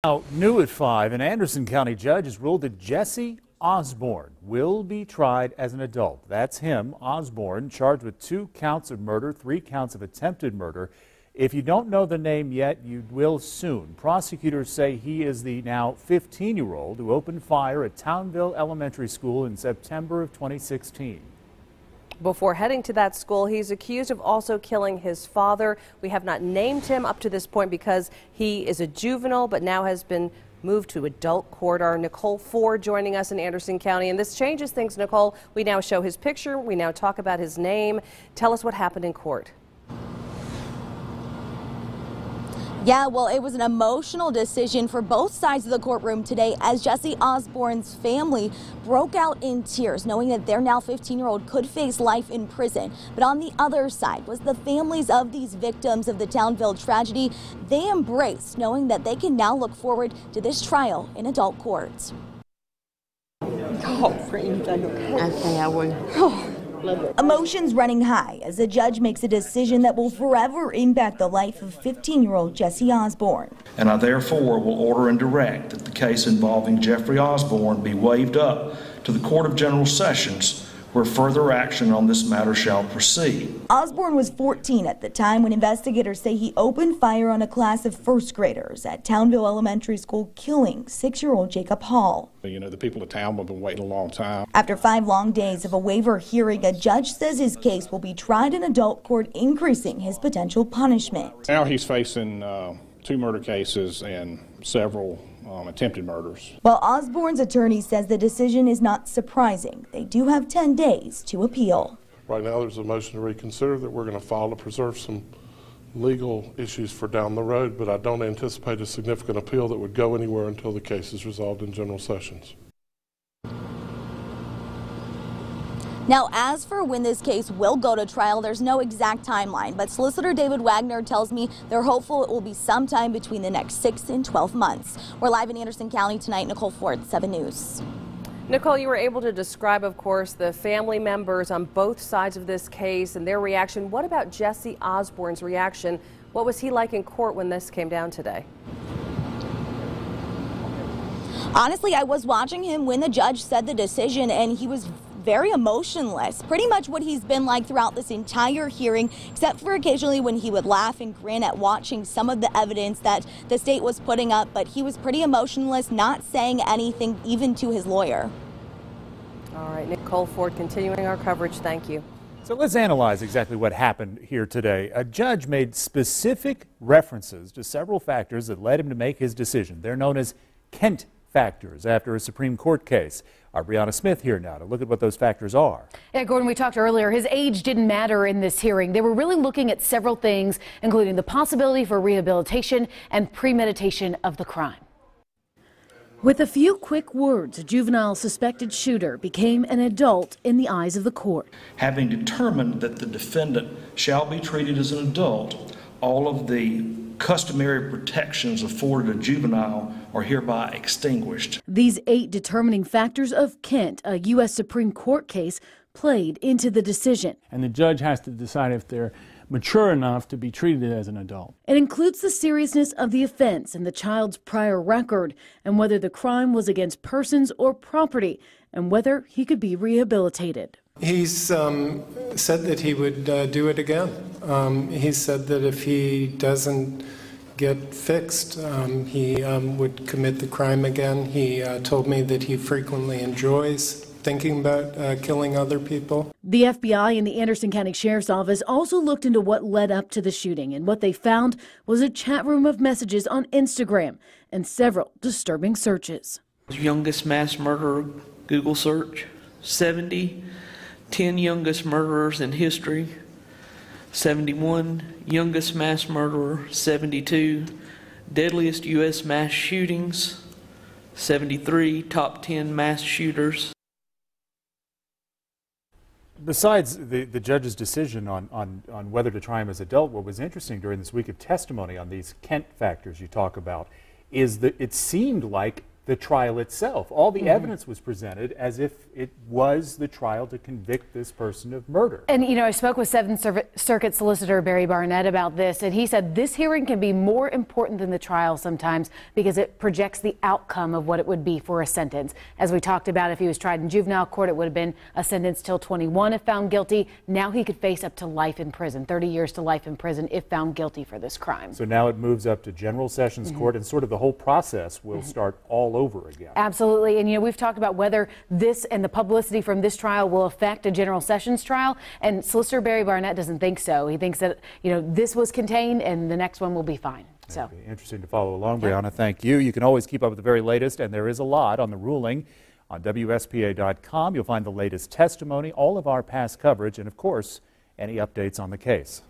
Now, new at 5, an Anderson County judge has ruled that Jesse Osborne will be tried as an adult. That's him, Osborne, charged with 2 counts of murder, 3 counts of attempted murder. If you don't know the name yet, you will soon. Prosecutors say he is the now 15-year-old who opened fire at Townville Elementary School in September of 2016. Before heading to that school, he's accused of also killing his father. We have not named him up to this point because he is a juvenile, but now has been moved to adult court. Our Nicole Ford joining us in Anderson County, and this changes things. Nicole, we now show his picture. We now talk about his name. Tell us what happened in court. Yeah, well, it was an emotional decision for both sides of the courtroom today as Jesse Osborne's family broke out in tears, knowing that their now 15-year-old could face life in prison. But on the other side was the families of these victims of the Townville tragedy. They embraced knowing that they can now look forward to this trial in adult court. Okay, I will. Emotions running high as the judge makes a decision that will forever impact the life of 15-year-old Jesse Osborne. And I therefore will order and direct that the case involving Jeffrey Osborne be waived up to the Court of General Sessions, where further action on this matter shall proceed. Osborne was 14 at the time when investigators say he opened fire on a class of first graders at Townville Elementary School, killing 6-year-old Jacob Hall. You know, the people of Townville have been waiting a long time. After 5 long days of a waiver hearing, a judge says his case will be tried in adult court, increasing his potential punishment. Now he's facing 2 murder cases and several attempted murders. While Osborne's attorney says the decision is not surprising, they do have 10 days to appeal. Right now there's a motion to reconsider that we're going to file to preserve some legal issues for down the road, but I don't anticipate a significant appeal that would go anywhere until the case is resolved in General Sessions. Now, as for when this case will go to trial, there's no exact timeline, but solicitor David Wagner tells me they're hopeful it will be sometime between the next 6 and 12 months. We're live in Anderson County tonight. Nicole Ford, 7 News. Nicole, you were able to describe, of course, the family members on both sides of this case and their reaction. What about Jesse Osborne's reaction? What was he like in court when this came down today? Honestly, I was watching him when the judge said the decision, and he was very emotionless, pretty much what he's been like throughout this entire hearing, except for occasionally when he would laugh and grin at watching some of the evidence that the state was putting up, but he was pretty emotionless, not saying anything even to his lawyer. All right, Nicole Ford continuing our coverage. Thank you. So let's analyze exactly what happened here today. A judge made specific references to several factors that led him to make his decision. They're known as Kent factors after a Supreme Court case. Our Brianna Smith here now to look at what those factors are. Yeah, Gordon, we talked earlier. His age didn't matter in this hearing. They were really looking at several things, including the possibility for rehabilitation and premeditation of the crime. With a few quick words, a juvenile suspected shooter became an adult in the eyes of the court. Having determined that the defendant shall be treated as an adult, all of the customary protections afforded a juvenile are hereby extinguished. These 8 determining factors of Kent, a U.S. Supreme Court case, played into the decision. And the judge has to decide if they're mature enough to be treated as an adult. It includes the seriousness of the offense and the child's prior record, and whether the crime was against persons or property, and whether he could be rehabilitated. He's said that he would do it again. He said that if he doesn't get fixed, he would commit the crime again. He told me that he frequently enjoys thinking about killing other people. The FBI and the Anderson County Sheriff's Office also looked into what led up to the shooting, and what they found was a chat room of messages on Instagram and several disturbing searches. Youngest mass murderer Google search, 70. 10 youngest murderers in history, 71 youngest mass murderer, 72 deadliest U.S. mass shootings, 73 top 10 mass shooters. Besides the judge's decision on whether to try him as adult, what was interesting during this week of testimony on these Kent factors you talk about is that it seemed like the trial itself. All the evidence was presented as if it was the trial to convict this person of murder. And, you know, I spoke with Seventh Circuit Solicitor Barry Barnett about this, and he said this hearing can be more important than the trial sometimes because it projects the outcome of what it would be for a sentence. As we talked about, if he was tried in juvenile court, it would have been a sentence till 21 if found guilty. Now he could face up to life in prison, 30 years to life in prison if found guilty for this crime. So now it moves up to General Sessions Court, and sort of the whole process will start all over again. Absolutely. And, you know, we've talked about whether this and the publicity from this trial will affect a General Sessions trial. And Solicitor Barry Barnett doesn't think so. He thinks that, you know, this was contained and the next one will be fine. So it'll be interesting to follow along. Brianna, thank you. You can always keep up with the very latest, and there is a lot on the ruling on WSPA.com. You'll find the latest testimony, all of our past coverage, and, of course, any updates on the case.